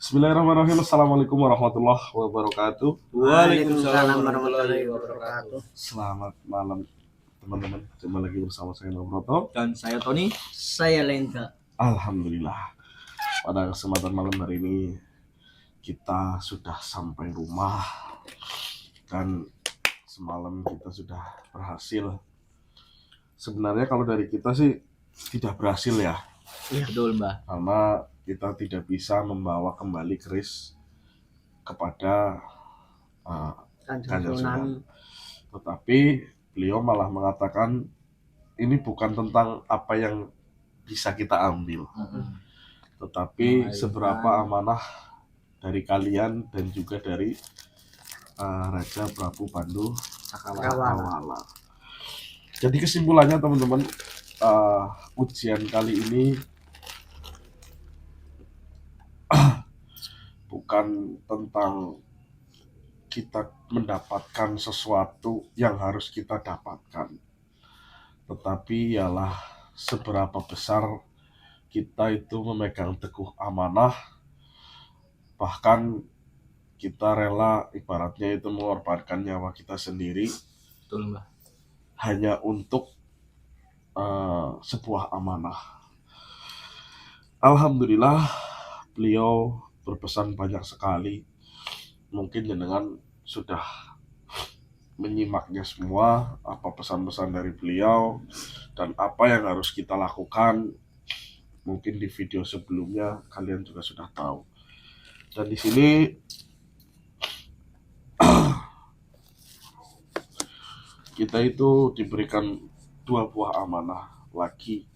Bismillahirrahmanirrahim. Assalamualaikum warahmatullahi wabarakatuh. Waalaikumsalam warahmatullahi wabarakatuh. Selamat malam teman-teman. Jumpa lagi bersama saya Broto dan saya Tony. Saya Lendra. Alhamdulillah. Pada kesempatan malam hari ini kita sudah sampai rumah dan semalam kita sudah berhasil. Sebenarnya kalau dari kita sih tidak berhasil ya. Iya betul Mbak. Karena kita tidak bisa membawa kembali keris kepada Kanjeng Sunan. Tetapi beliau malah mengatakan ini bukan tentang apa yang bisa kita ambil, tetapi seberapa amanah dari kalian dan juga dari Raja Prabu Pandu Cakrawala. Jadi kesimpulannya teman-teman, ujian kali ini bukan tentang kita mendapatkan sesuatu yang harus kita dapatkan, tetapi ialah seberapa besar kita itu memegang teguh amanah, bahkan kita rela ibaratnya itu mengorbankan nyawa kita sendiri. Betul Mbak. Hanya untuk sebuah amanah. Alhamdulillah beliau berpesan banyak sekali. Mungkin jenengan sudah menyimaknya semua, apa pesan-pesan dari beliau dan apa yang harus kita lakukan. Mungkin di video sebelumnya kalian juga sudah tahu. Dan di sini kita itu diberikan 2 buah amanah lagi.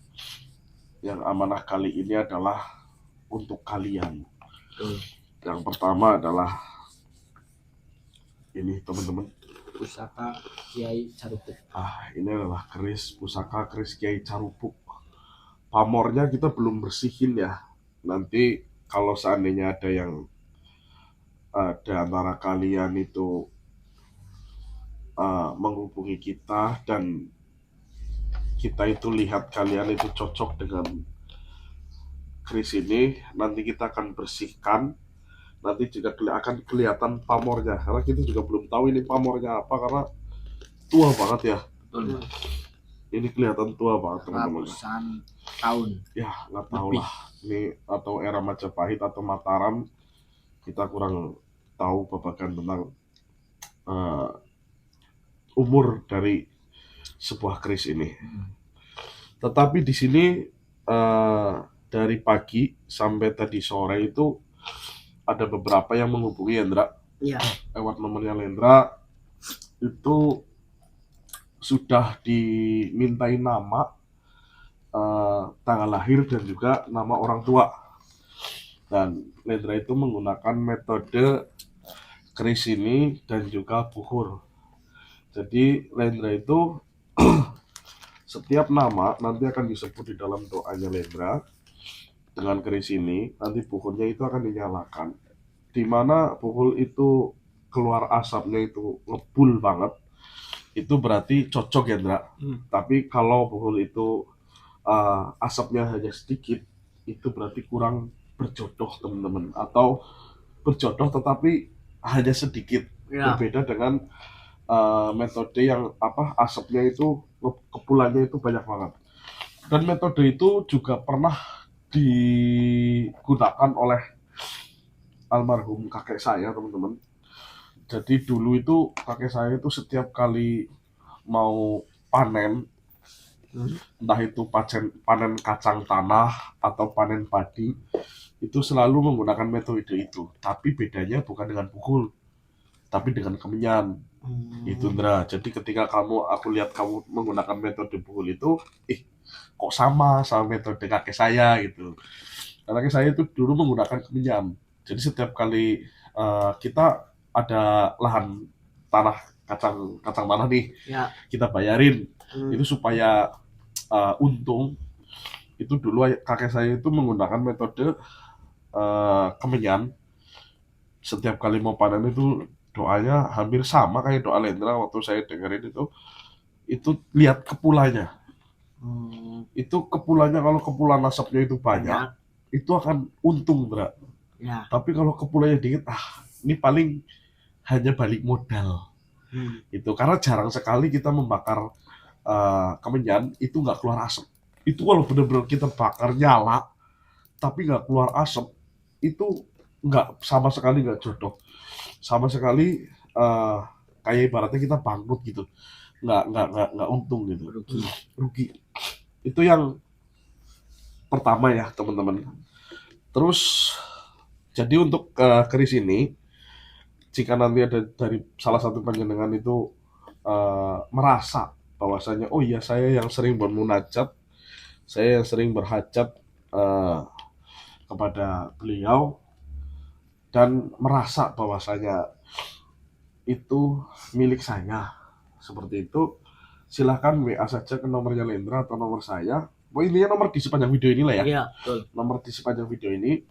Yang amanah kali ini adalah untuk kalian. Yang pertama adalah ini teman-teman, pusaka Kiai Carupuk. Ini adalah pusaka keris Kiai Carupuk. Pamornya kita belum bersihin ya. Nanti kalau seandainya ada yang ada antara kalian itu menghubungi kita dan kita itu lihat kalian itu cocok dengan keris ini, nanti kita akan bersihkan. Nanti juga akan kelihatan pamornya, karena kita juga belum tahu ini pamornya apa karena tua banget ya. Betul. Ini kelihatan tua banget teman-teman. Ratusan tahun. Ya nggak tahu lah. Ini atau era Majapahit atau Mataram, kita kurang tahu babagan tentang umur dari sebuah keris ini. Tetapi di sini dari pagi sampai tadi sore itu ada beberapa yang menghubungi Lendra. Iya. Lewat nomornya Lendra itu sudah dimintai nama, tanggal lahir dan juga nama orang tua. Dan Lendra itu menggunakan metode keris ini dan juga buhur. Jadi Lendra itu setiap nama nanti akan disebut di dalam doanya Lendra. Dengan keris ini nanti buhurnya itu akan dinyalakan. Di mana buhur itu keluar asapnya itu ngebul banget, itu berarti cocok ya Ndra. Tapi kalau buhur itu asapnya hanya sedikit, itu berarti kurang berjodoh teman-teman. Atau berjodoh tetapi hanya sedikit. Ya. Berbeda dengan metode yang asapnya itu kepulannya itu banyak banget. Dan metode itu juga pernah digunakan oleh almarhum kakek saya teman-teman. Jadi dulu itu kakek saya itu setiap kali mau panen, entah itu panen kacang tanah atau panen padi, itu selalu menggunakan metode itu. Tapi bedanya bukan dengan pukul, tapi dengan kemenyan. Itu Ndra. Jadi ketika aku lihat kamu menggunakan metode pukul itu, kok sama metode kakek saya gitu. Karena kakek saya itu dulu menggunakan kemenyan. Jadi setiap kali kita ada lahan tanah kacang tanah nih, Ya. kita bayarin itu supaya untung. Itu dulu kakek saya itu menggunakan metode kemenyan. Setiap kali mau panen itu doanya hampir sama kayak doa Lendra. Waktu saya dengerin itu lihat kepulanya. Itu kepulanya, kalau kepulan asapnya itu banyak, itu akan untung, Bra. Ya. Tapi kalau kepulaunya dikit, ini paling hanya balik modal. Itu karena jarang sekali kita membakar kemenyan itu nggak keluar asap. Itu kalau benar-benar kita bakar nyala tapi nggak keluar asap, itu nggak, sama sekali nggak jodoh, sama sekali kayak ibaratnya kita bangkrut gitu, nggak untung gitu, rugi. Itu yang pertama ya teman-teman. Terus jadi untuk keris ini, jika nanti ada dari salah satu panjenengan itu merasa bahwasanya oh iya saya yang sering bermunajat, saya yang sering berhajat kepada beliau dan merasa bahwasanya itu milik saya, seperti itu, silahkan WA saja ke nomornya Lendra atau nomor saya. Intinya nomor di sepanjang video ini lah ya. Iya. Betul. Nomor di sepanjang video ini.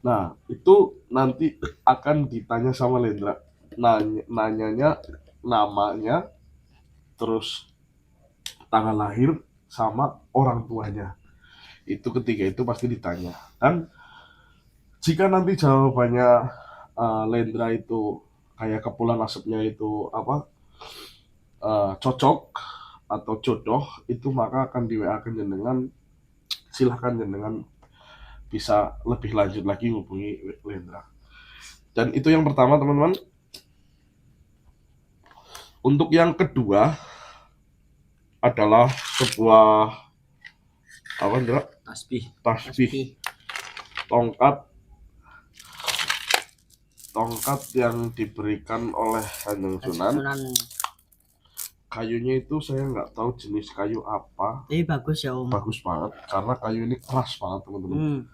Nah, itu nanti akan ditanya sama Lendra. Nanyanya namanya, terus tanggal lahir, sama orang tuanya. Itu ketiga itu pasti ditanya. Dan jika nanti jawabannya Lendra itu kayak kepulan asapnya itu cocok atau jodoh, itu maka akan di WA kan jenengan, silahkan jenengan bisa lebih lanjut lagi hubungi Lendra. Dan itu yang pertama teman-teman. Untuk yang kedua adalah sebuah Ndra? Tasbih. Tasbih. Tongkat yang diberikan oleh Kanjeng Sunan. Kayunya itu saya nggak tahu jenis kayu apa. Ini bagus ya Om. Bagus banget karena kayu ini keras banget teman-teman.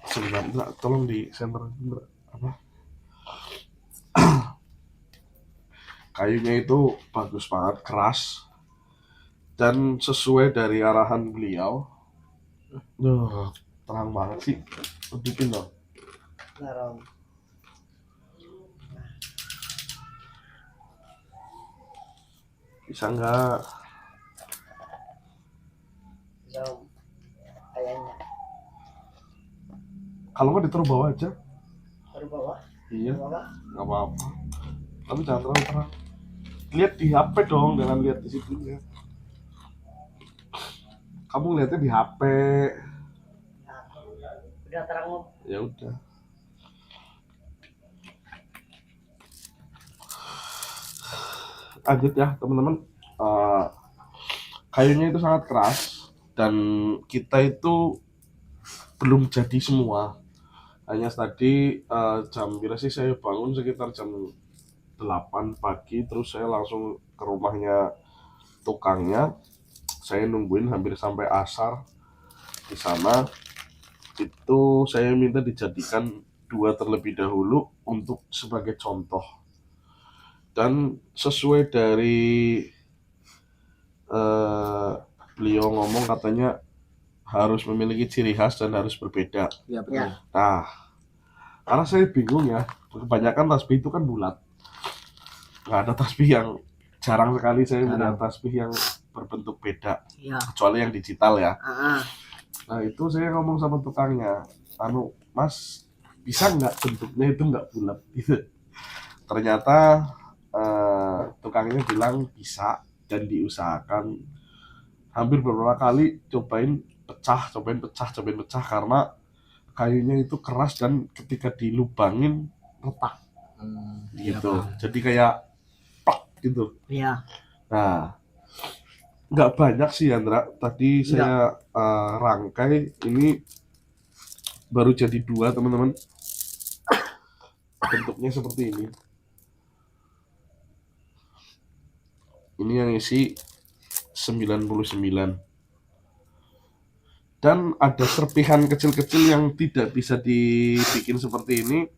Sebentar, tolong di center apa? Kayunya itu bagus banget, keras, dan sesuai dari arahan beliau. Terang banget sih, tunjukin dong. Bisa nggak? Kayaknya. Kalau nggak ditaruh bawah aja. Taruh bawah. Iya, nggak apa-apa. Tapi jangan terlalu terang. Lihat di HP dong, jangan lihat di situ ya. Kamu lihatnya di HP. Udah terang Om. Ya udah. Lanjut ya teman-teman. Kayunya itu sangat keras dan kita itu belum jadi semua. Hanya tadi jam berapa sih saya bangun, sekitar jam 8 pagi, terus saya langsung ke rumahnya tukangnya. Saya nungguin hampir sampai asar di sana. Itu saya minta dijadikan 2 terlebih dahulu untuk sebagai contoh. Dan sesuai dari beliau ngomong, katanya harus memiliki ciri khas dan harus berbeda. Ya betul. Nah, karena saya bingung ya, kebanyakan tasbih itu kan bulat. Nggak ada tasbih yang, jarang sekali saya melihat tasbih yang berbentuk beda, kecuali yang digital ya. Nah itu saya ngomong sama tukangnya, Mas, bisa nggak bentuknya itu nggak bulat gitu. Ternyata tukangnya bilang bisa, dan diusahakan hampir beberapa kali cobain pecah karena kayunya itu keras dan ketika dilubangin retak gitu. Jadi kayak plak gitu. Iya. Nah, nggak banyak sih Andra. Tadi saya rangkai, ini baru jadi 2 teman-teman. Bentuknya seperti ini. Ini yang isi 99. Dan ada serpihan kecil-kecil yang tidak bisa dibikin seperti ini.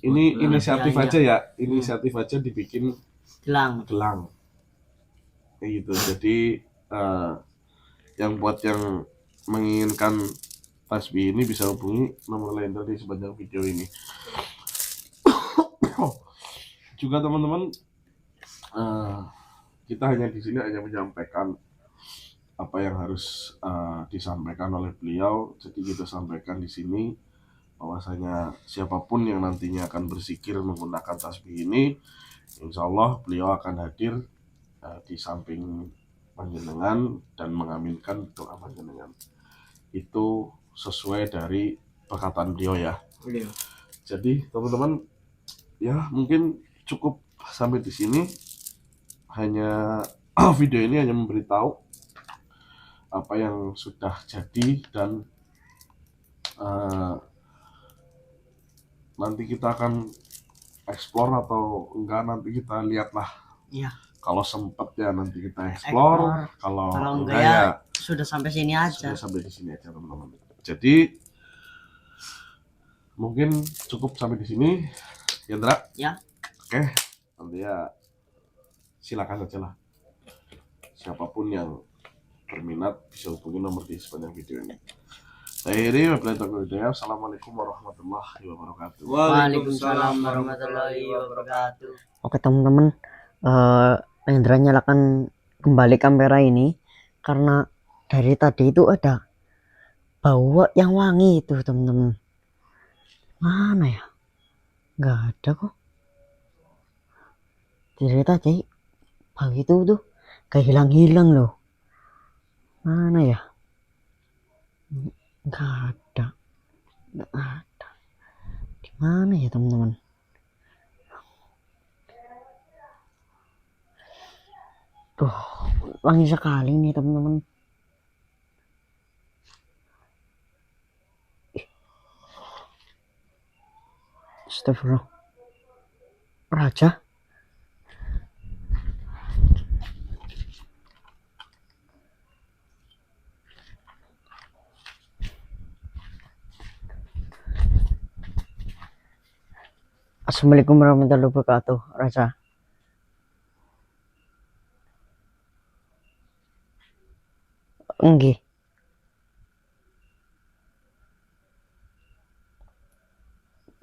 Ini inisiatif aja ya. Inisiatif aja dibikin gelang. Kayak gitu. Jadi yang buat yang menginginkan tasbih ini bisa hubungi nomor Lendra di sepanjang video ini. Juga teman-teman, kita hanya di sini hanya menyampaikan apa yang harus disampaikan oleh beliau. Jadi kita sampaikan di sini bahwasanya siapapun yang nantinya akan berzikir menggunakan tasbih ini, insya Allah beliau akan hadir di samping panjenengan dan mengaminkan doa panjenengan. Itu sesuai dari perkataan beliau ya. Iya. Jadi teman-teman, ya mungkin cukup sampai di sini. Hanya video ini hanya memberitahu apa yang sudah jadi, dan nanti kita akan explore atau enggak, nanti kita lihatlah. Iya. Kalau sempet ya nanti kita explore, kalau enggak enggak ya sudah sampai sini aja. sudah sampai di sini aja teman-teman. Jadi mungkin cukup sampai di sini, Yandra. Ya. Oke, nanti ya silakan saja lah. Siapapun yang berminat bisa hubungi nomor di sepanjang video ini. Saya Heri, wabillahi taufiq wal hidayah. Assalamualaikum warahmatullahi wabarakatuh. Waalaikumsalam warahmatullahi wabarakatuh. Oke teman-teman, Indra nyalakan kembali kamera ini karena dari tadi itu ada bau yang wangi itu teman-teman. Mana ya? Nggak ada kok. Dari tadi bau itu tuh kayak hilang-hilang loh. Mana ya? Nggak ada. Nggak ada. Di mana ya teman-teman? Tuh, wangi sekali nih teman-teman. Astagfirullah. Raja. Assalamualaikum warahmatullahi wabarakatuh, Raja. Enggih.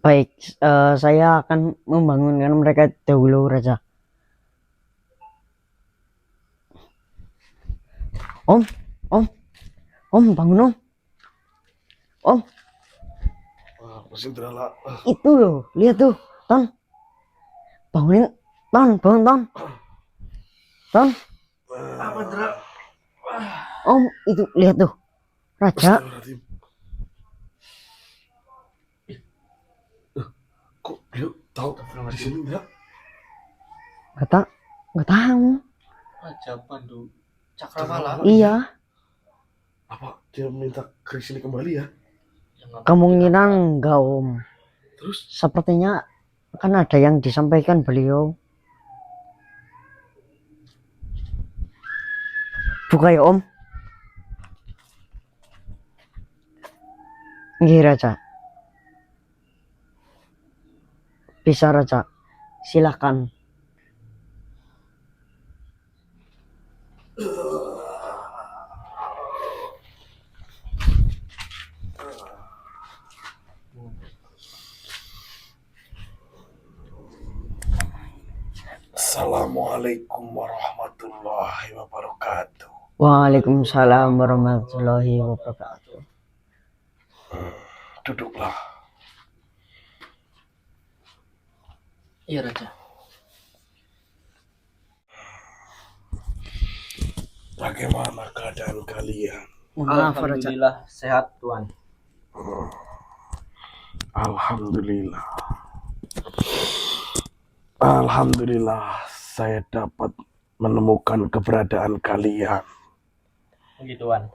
Baik, saya akan membangunkan mereka dahulu, Raja. Om, bangun Om. Masih terala. Itu loh, lihat tuh, Ton. Bangunin, bangun, Ton. Apa Dra? Om, itu lihat tuh, Raja. Kok beliau tahu di sini Dra? Nggak tahu. Raja Pandu Cakrawala. Iya, Apa dia minta ke sini kembali ya? kemungkinan enggak Om. Terus Sepertinya kan ada yang disampaikan beliau. Buka ya Om. Nggih Raja. Bisa Raja. Silakan. Assalamualaikum warahmatullahi wabarakatuh. Waalaikumsalam warahmatullahi wabarakatuh. Duduklah. Iya Raja. Bagaimana keadaan kalian? Maaf Raja. Alhamdulillah sehat Tuan. Alhamdulillah. Alhamdulillah saya dapat menemukan keberadaan kalian. Begitu Tuan.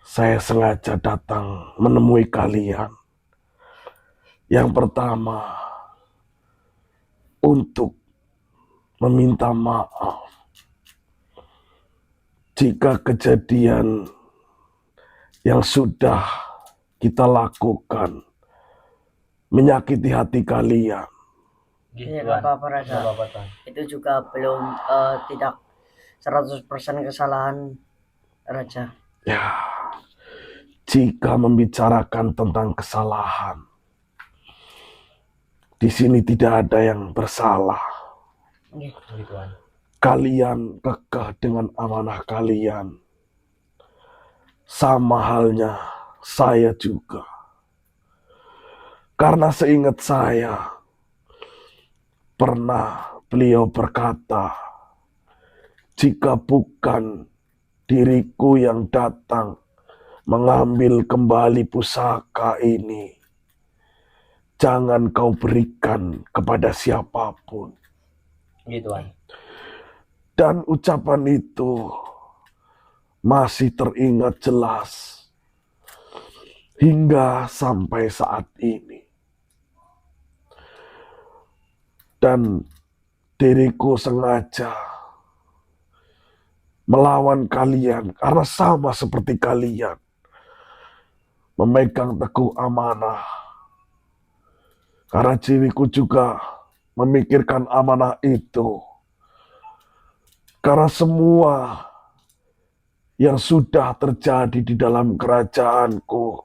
Saya sengaja datang menemui kalian. Yang pertama, untuk meminta maaf jika kejadian yang sudah kita lakukan menyakiti hati kalian. Iya, nggak apa-apa Raja. Nggak apa-apa Tuan. Itu juga belum tidak 100% kesalahan Raja. Ya, jika membicarakan tentang kesalahan, di sini tidak ada yang bersalah. Nggih. Begitu Tuan. kalian kekeh dengan amanah kalian. Sama halnya saya juga. Karena seingat saya, pernah beliau berkata, jika bukan diriku yang datang mengambil kembali pusaka ini, jangan kau berikan kepada siapapun. Tuan. Dan ucapan itu masih teringat jelas hingga sampai saat ini. Dan diriku sengaja melawan kalian karena sama seperti kalian memegang teguh amanah. Karena jiwaku juga memikirkan amanah itu. Karena semua yang sudah terjadi di dalam kerajaanku,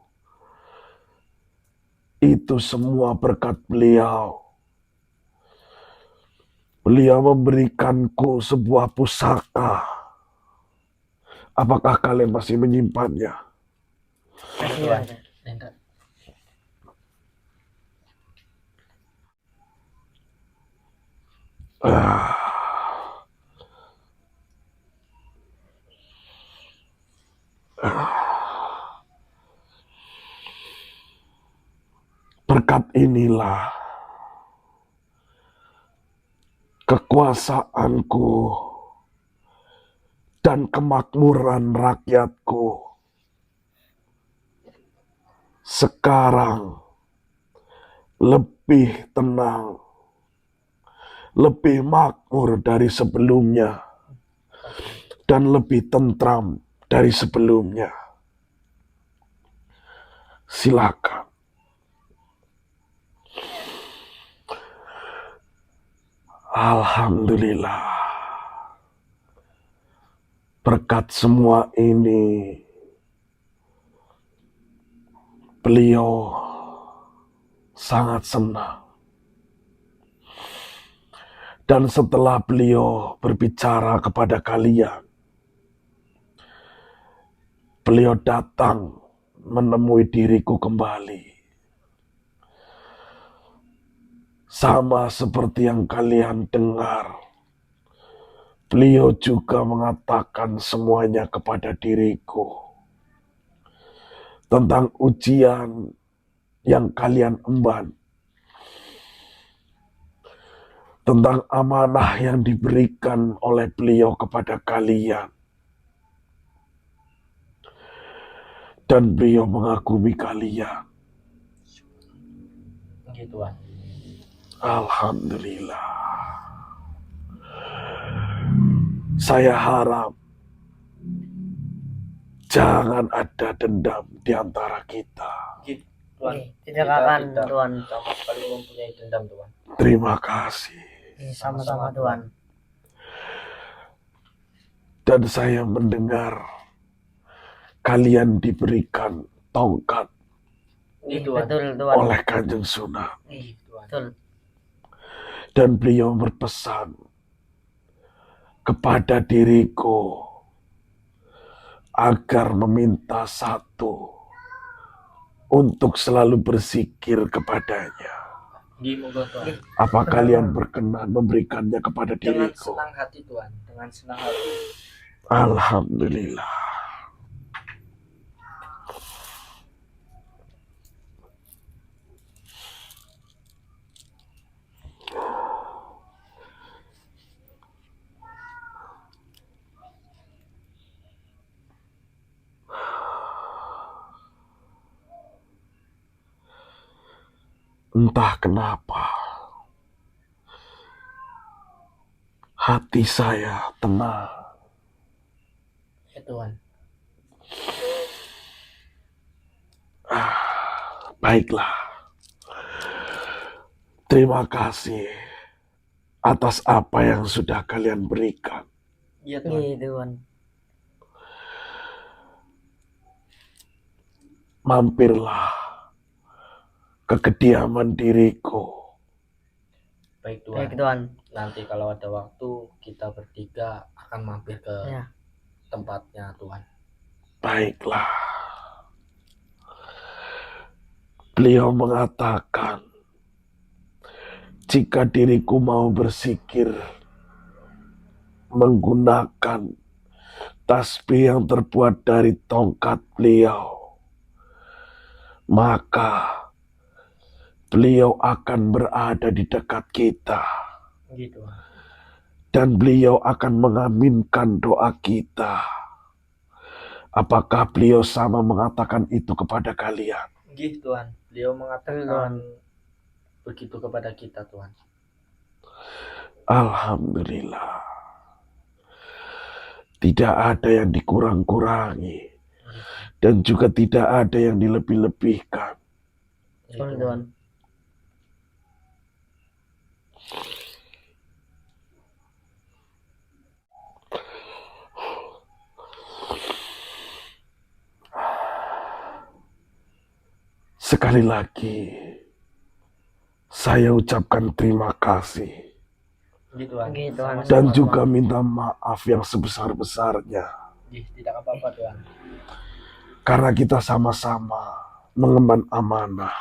itu semua berkat beliau. Beliau memberikanku sebuah pusaka. Apakah kalian masih menyimpannya? Kasih Tuan. Raja. Enggak. Berkat inilah kekuasaanku dan kemakmuran rakyatku sekarang lebih tenang, lebih makmur dari sebelumnya, dan lebih tentram dari sebelumnya. Silakan. Alhamdulillah. Berkat semua ini, beliau sangat senang. Dan setelah beliau berbicara kepada kalian, beliau datang menemui diriku kembali. Sama seperti yang kalian dengar, beliau juga mengatakan semuanya kepada diriku. Tentang ujian yang kalian emban. Tentang amanah yang diberikan oleh beliau kepada kalian. Dan beliau mengagumi kalian. Tuan. Alhamdulillah. Saya harap jangan ada dendam di antara kita. Tuan. Tidak Kita akan tidak Tuan. sama sekali mempunyai dendam, Tuan. Terima kasih. Sama-sama Tuan. Dan saya mendengar kalian diberikan tongkat Tuan. Betul Tuan. oleh Kanjeng Sunan. Tuan. Betul. Dan beliau berpesan kepada diriku agar meminta satu untuk selalu berzikir kepadanya. Moga Tuan. Apa kalian berkenan memberikannya kepada Dengan diriku? senang hati, Tuan. Dengan senang hati. Alhamdulillah. Entah kenapa hati saya tenang. Ya Tuan. Baiklah. Terima kasih atas apa yang sudah kalian berikan. Iya Tuan. Iya Tuan. Mampirlah ke kediaman diriku. Baik Tuhan. Baik Tuhan. Nanti kalau ada waktu kita bertiga akan mampir ke Ya. tempatnya Tuhan. Baiklah. Beliau mengatakan, jika diriku mau bersikir menggunakan tasbih yang terbuat dari tongkat beliau, maka beliau akan berada di dekat kita Gitu. dan beliau akan mengaminkan doa kita. Apakah beliau sama mengatakan itu kepada kalian? Gitu Tuhan. Beliau mengatakan begitu kepada kita Tuhan. Alhamdulillah. Tidak ada yang dikurang-kurangi dan juga tidak ada yang dilebih-lebihkan. Gitu, Betul Tuhan. Sekali lagi, saya ucapkan terima kasih Gitu Tuhan. Gitu, Tuhan. dan juga minta maaf yang sebesar-besarnya Tidak apa-apa Tuhan. karena kita sama-sama mengemban amanah.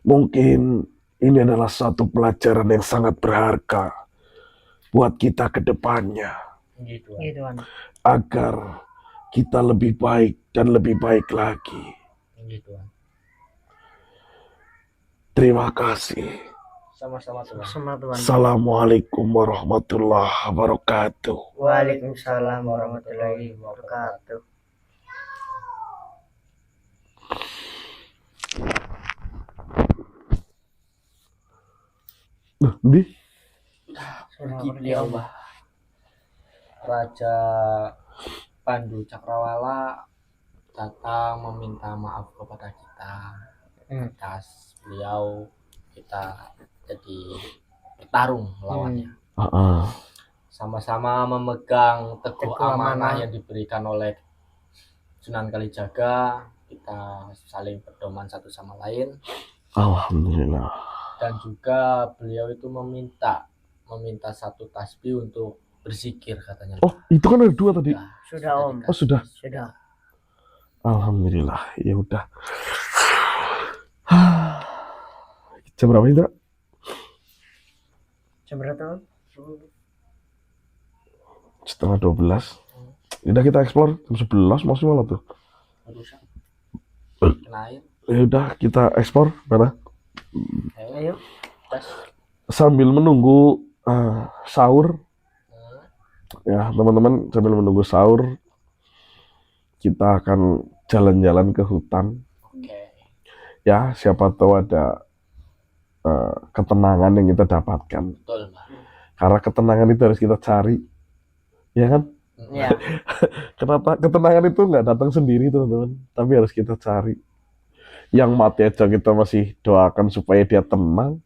Mungkin ini adalah suatu pelajaran yang sangat berharga buat kita ke depannya Gitu Tuhan. Gitu Tuhan. agar kita lebih baik dan lebih baik lagi. Gitu Tuhan. Terima kasih. Sama-sama Tuhan. Sama Tuhan. Assalamualaikum warahmatullahi wabarakatuh. Waalaikumsalam warahmatullahi wabarakatuh. Di Pergi beliau bah. Raja Pandu Cakrawala datang meminta maaf kepada kita atas beliau kita jadi bertarung lawannya. Sama-sama memegang teguh Teguh amanah amanah. yang diberikan oleh Sunan Kalijaga. Kita saling berdoman satu sama lain Alhamdulillah. dan juga beliau itu meminta satu tasbih untuk berzikir katanya. Oh, itu kan ada 2 tadi. Sudah, Om. Oh, sudah. Sudah. Alhamdulillah. Ya udah. Jam berapa ini, Dra? Jam berapa Om? Setengah 12. Udah kita explore jam 11 maksimal tuh. Rusak. Kena air. Ya udah kita ekspor mana? Ayo. Tes. Sambil menunggu sahur. Ya, teman-teman, sambil menunggu sahur kita akan jalan-jalan ke hutan. Oke. Ya, siapa tahu ada ketenangan yang kita dapatkan. Betul, Mbak. Karena ketenangan itu harus kita cari. Ya kan? Ya. Kenapa ketenangan itu nggak datang sendiri, teman-teman, tapi harus kita cari. Yang mati aja kita masih doakan supaya dia tenang.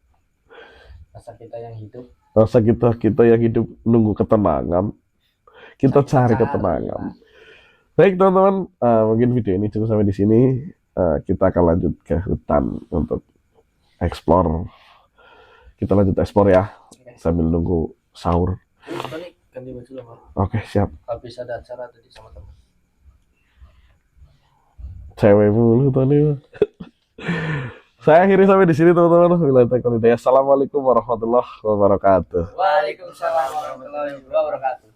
Masa kita yang hidup. Masa kita yang hidup nunggu ketenangan, kita cari ketenangan. Baik teman-teman, mungkin video ini cukup sampai di sini. Kita akan lanjut ke hutan untuk explore. Kita lanjut explore ya, sambil nunggu sahur. Balik ganti baju lah, Mbak. Oke, siap. Habis ada acara tadi sama teman. Cewek mulu tadi. Saya akhiri sampai di sini teman-teman. Assalamualaikum warahmatullahi wabarakatuh. Waalaikumsalam warahmatullahi wabarakatuh.